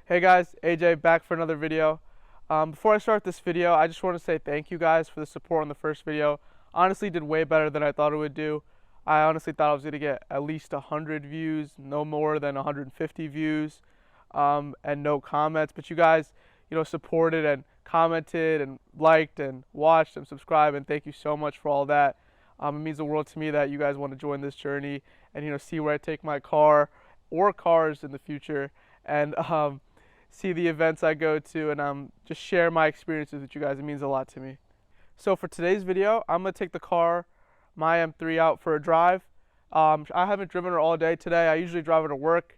Hey guys, AJ back for another video. Before I start this video, I just want to say thank you guys for the support on the first video. Honestly, did way better than I thought it would do. I honestly thought I was going to get at least 100 views, no more than 150 views, and no comments. But you guys, supported and commented and liked and watched and subscribed, and thank you so much for all that. It means the world to me that you guys want to join this journey and see where I take my car or cars in the future, and see the events I go to, and just share my experiences with you guys. It means a lot to me. So for today's video, I'm going to take the car, my M3, out for a drive. I haven't driven her all day today. I usually drive her to work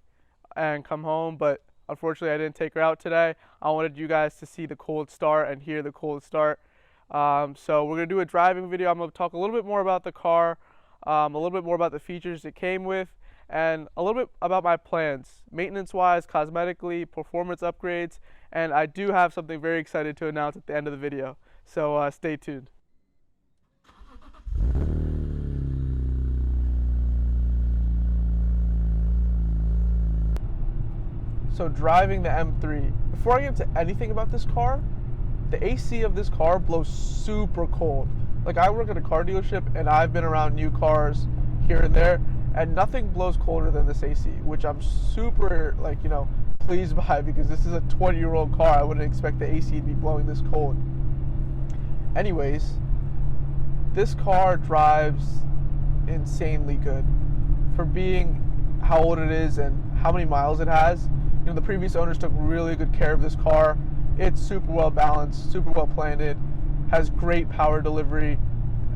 and come home, but unfortunately I didn't take her out today. I wanted you guys to see the cold start and hear the cold start. So we're going to do a driving video. I'm going to talk a little bit more about the car, a little bit more about the features it came with, and a little bit about my plans, maintenance-wise, cosmetically, performance upgrades, and I do have something very excited to announce at the end of the video. So stay tuned. So driving the M3. Before I get into anything about this car, the AC of this car blows super cold. Like, I work at a car dealership and I've been around new cars here and there, and nothing blows colder than this AC, which I'm super pleased by, because this is a 20-year-old car. I wouldn't expect the AC to be blowing this cold. Anyways, this car drives insanely good for being how old it is and how many miles it has. The previous owners took really good care of this car. It's super well balanced, super well planted, has great power delivery,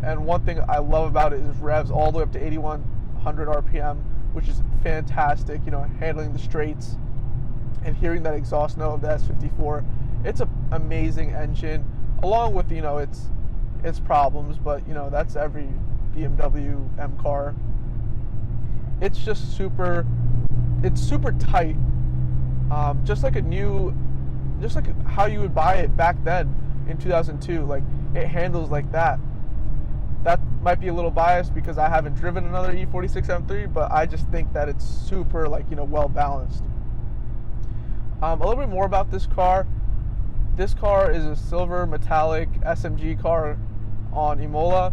and one thing I love about it is revs all the way up to 8100 RPM, which is fantastic. Handling the straights and hearing that exhaust note of the S54. It's an amazing engine, along with its problems, but that's every BMW M car. It's just super tight, just like how you would buy it back then in 2002. Like, it handles like that. That might be a little biased because I haven't driven another E46 M3, but I just think that it's super well balanced. A little bit more about this car. This car is a silver metallic SMG car on Imola.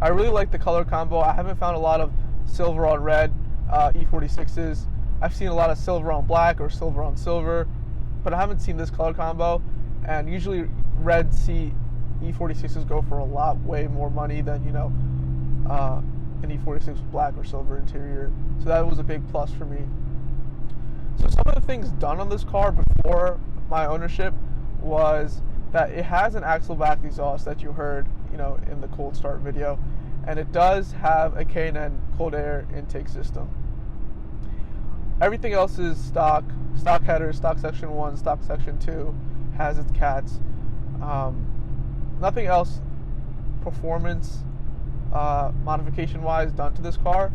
I really like the color combo. I haven't found a lot of silver on red E46s. I've seen a lot of silver on black or silver on silver, but I haven't seen this color combo. And usually red E46s go for way more money than an E46 with black or silver interior. So that was a big plus for me. So some of the things done on this car before my ownership was that it has an axle back exhaust that you heard in the cold start video, and it does have a K&N cold air intake system. Everything else is stock header, stock section 1, stock section 2 has its cats. Nothing else performance modification wise done to this car.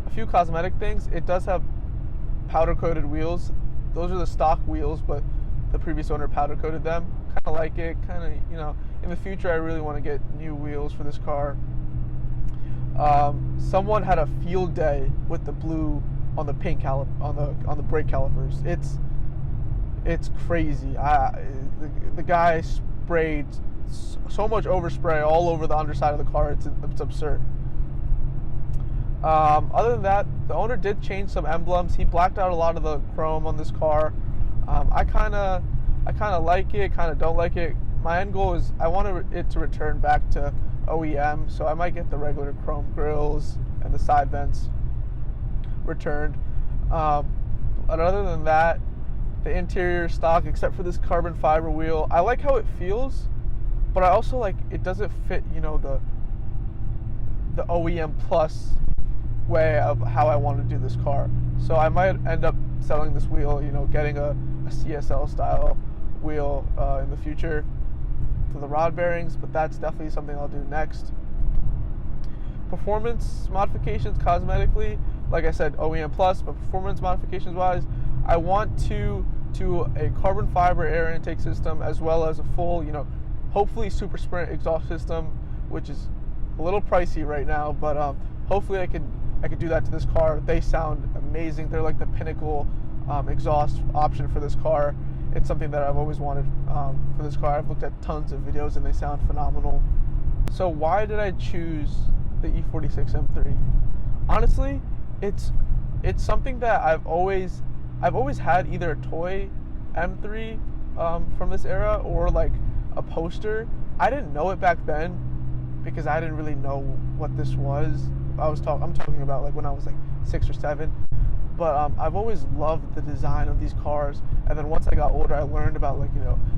A few cosmetic things. It does have powder coated wheels. Those are the stock wheels, but the previous owner powder coated them. Kind of like it. In the future I really want to get new wheels for this car. Someone had a field day with the blue on the paint on the brake calipers. It's crazy. The guy sprayed so much overspray all over the underside of the car. It's absurd. Other than that, the owner did change some emblems. He blacked out a lot of the chrome on this car. I kind of like it, kind of don't like it. My end goal is I want it to return back to OEM, so I might get the regular chrome grills and the side vents returned. But other than that, the interior stock, except for this carbon fiber wheel. I like how it feels, but I also like it doesn't fit the OEM plus way of how I want to do this car. So I might end up selling this wheel, getting a CSL style wheel in the future for the rod bearings, but that's definitely something I'll do next. Performance modifications cosmetically, like I said, OEM plus, but performance modifications wise, I want to do a carbon fiber air intake system, as well as a full, hopefully super sprint exhaust system, which is a little pricey right now, but hopefully I could do that to this car. They sound amazing. They're like the pinnacle exhaust option for this car. It's something that I've always wanted for this car. I've looked at tons of videos and they sound phenomenal. So why did I choose the E46 M3? Honestly, it's something that I've always had either a toy M3 from this era or like a poster. I didn't know it back then because I didn't really know what this was. I'm talking about like when I was like 6 or 7. But I've always loved the design of these cars, and then once I got older, I learned about like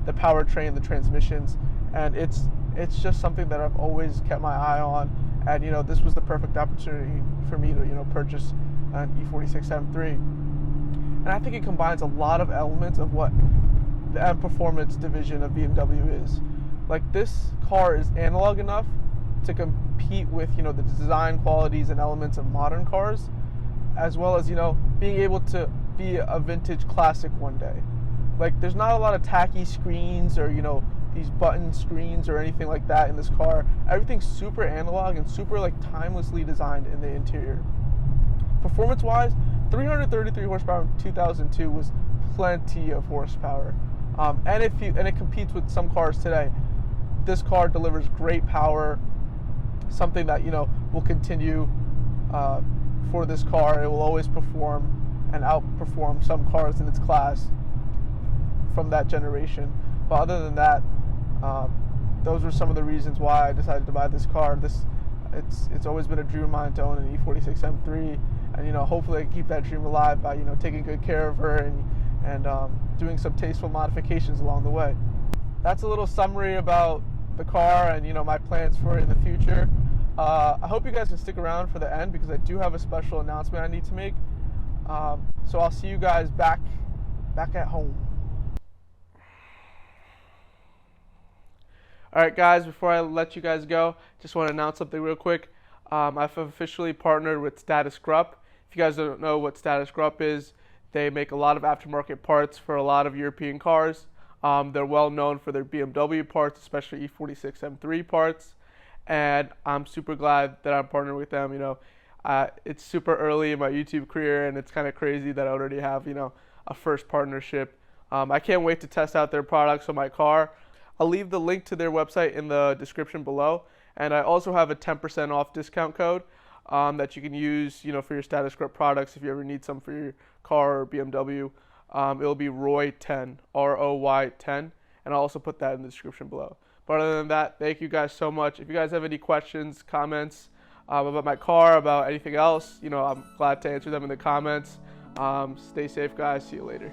the powertrain, the transmissions, and it's just something that I've always kept my eye on. And this was the perfect opportunity for me to purchase an E46 M3, and I think it combines a lot of elements of what the M Performance division of BMW is. Like, this car is analog enough to compete with the design qualities and elements of modern cars, as well as being able to be a vintage classic one day. Like, there's not a lot of tacky screens or these button screens or anything like that in this car. Everything's super analog and super like timelessly designed in the interior. Performance wise, 333 horsepower in 2002 was plenty of horsepower, and it competes with some cars today. This car delivers great power, something that will continue for this car. It will always perform and outperform some cars in its class from that generation. But other than that, those were some of the reasons why I decided to buy this car. It's always been a dream of mine to own an E46 M3, and hopefully I can keep that dream alive by taking good care of her and doing some tasteful modifications along the way. That's a little summary about the car and my plans for it in the future. I hope you guys can stick around for the end because I do have a special announcement I need to make. So I'll see you guys back at home. Alright guys, before I let you guys go, just want to announce something real quick. I've officially partnered with Status Grupp. If you guys don't know what Status Grupp is, they make a lot of aftermarket parts for a lot of European cars. They're well known for their BMW parts, especially E46 M3 parts. And I'm super glad that I'm partnered with them. It's super early in my YouTube career, and it's kind of crazy that I already have a first partnership. I can't wait to test out their products on my car. I'll leave the link to their website in the description below, and I also have a 10% off discount code that you can use for your Status Grupp products if you ever need some for your car or BMW. It'll be ROY10, ROY10, and I'll also put that in the description below. But other than that, thank you guys so much. If you guys have any questions, comments about my car, about anything else, I'm glad to answer them in the comments. Stay safe, guys. See you later.